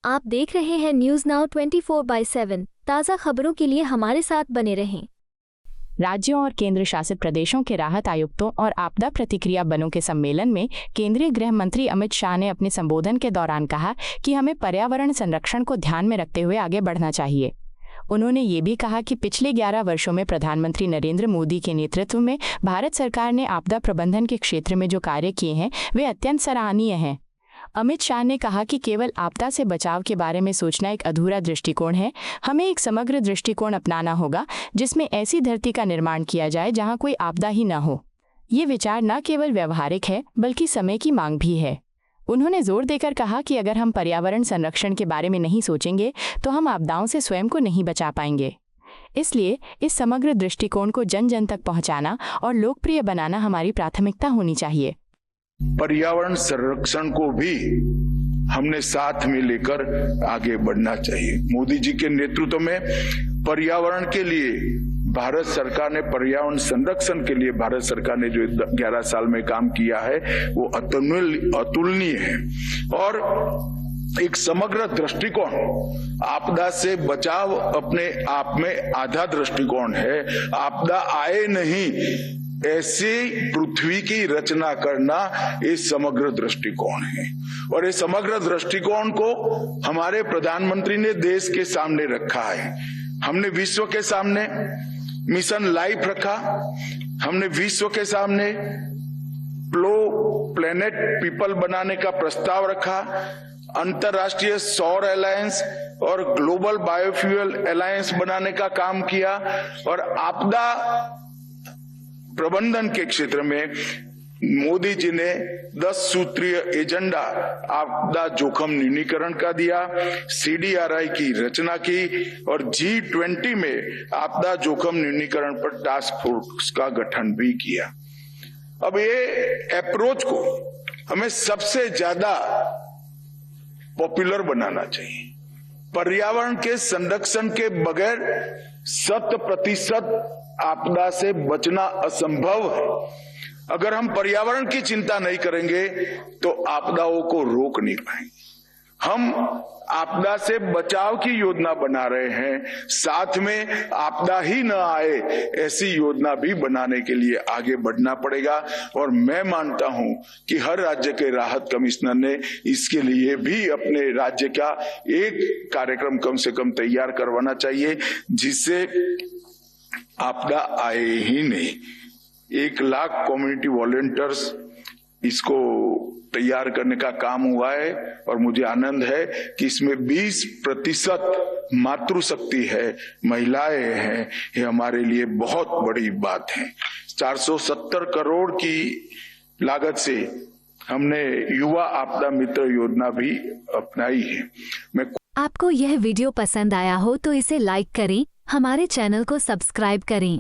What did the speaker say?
आप देख रहे हैं न्यूज नाउ 24/7। ताज़ा खबरों के लिए हमारे साथ बने रहें। राज्यों और केंद्र शासित प्रदेशों के राहत आयुक्तों और आपदा प्रतिक्रिया बलों के सम्मेलन में केंद्रीय गृह मंत्री अमित शाह ने अपने संबोधन के दौरान कहा कि हमें पर्यावरण संरक्षण को ध्यान में रखते हुए आगे बढ़ना चाहिए। उन्होंने ये भी कहा कि पिछले 11 वर्षों में प्रधानमंत्री नरेंद्र मोदी के नेतृत्व में भारत सरकार ने आपदा प्रबंधन के क्षेत्र में जो कार्य किए हैं वे अत्यंत सराहनीय हैं। अमित शाह ने कहा कि केवल आपदा से बचाव के बारे में सोचना एक अधूरा दृष्टिकोण है। हमें एक समग्र दृष्टिकोण अपनाना होगा जिसमें ऐसी धरती का निर्माण किया जाए जहां कोई आपदा ही न हो। ये विचार न केवल व्यवहारिक है बल्कि समय की मांग भी है। उन्होंने जोर देकर कहा कि अगर हम पर्यावरण संरक्षण के बारे में नहीं सोचेंगे तो हम आपदाओं से स्वयं को नहीं बचा पाएंगे। इसलिए इस समग्र दृष्टिकोण को जन जन तक पहुंचाना और लोकप्रिय बनाना हमारी प्राथमिकता होनी चाहिए। पर्यावरण संरक्षण को भी हमने साथ में लेकर आगे बढ़ना चाहिए। मोदी जी के नेतृत्व में पर्यावरण के लिए भारत सरकार ने, पर्यावरण संरक्षण के लिए भारत सरकार ने जो 11 साल में काम किया है वो अतुलनीय है। और एक समग्र दृष्टिकोण, आपदा से बचाव अपने आप में आधा दृष्टिकोण है। आपदा आए नहीं ऐसी पृथ्वी की रचना करना ये समग्र दृष्टिकोण है। और ये समग्र दृष्टिकोण को हमारे प्रधानमंत्री ने देश के सामने रखा है। हमने विश्व के सामने मिशन लाइफ रखा, हमने विश्व के सामने प्लेनेट पीपल बनाने का प्रस्ताव रखा, अंतरराष्ट्रीय सौर अलायंस और ग्लोबल बायोफ्यूल अलायंस बनाने का काम किया। और आपदा प्रबंधन के क्षेत्र में मोदी जी ने 10 सूत्रीय एजेंडा आपदा जोखिम न्यूनीकरण का दिया, CDRI की रचना की और G20 में आपदा जोखिम न्यूनीकरण पर टास्क फोर्स का गठन भी किया। अब ये अप्रोच को हमें सबसे ज्यादा पॉपुलर बनाना चाहिए। पर्यावरण के संरक्षण के बगैर 100% आपदा से बचना असंभव है। अगर हम पर्यावरण की चिंता नहीं करेंगे तो आपदाओं को रोक नहीं पाएंगे। हम आपदा से बचाव की योजना बना रहे हैं, साथ में आपदा ही न आए ऐसी योजना भी बनाने के लिए आगे बढ़ना पड़ेगा। और मैं मानता हूं कि हर राज्य के राहत कमिश्नर ने इसके लिए भी अपने राज्य का एक कार्यक्रम कम से कम तैयार करवाना चाहिए जिससे आपदा आए ही नहीं। 1 लाख कम्युनिटी वॉलंटियर्स इसको तैयार करने का काम हुआ है और मुझे आनंद है कि इसमें 20% मातृशक्ति है, महिलाएं हैं। ये हमारे लिए बहुत बड़ी बात है। 470 करोड़ की लागत से हमने युवा आपदा मित्र योजना भी अपनाई है। आपको यह वीडियो पसंद आया हो तो इसे लाइक करें, हमारे चैनल को सब्सक्राइब करें।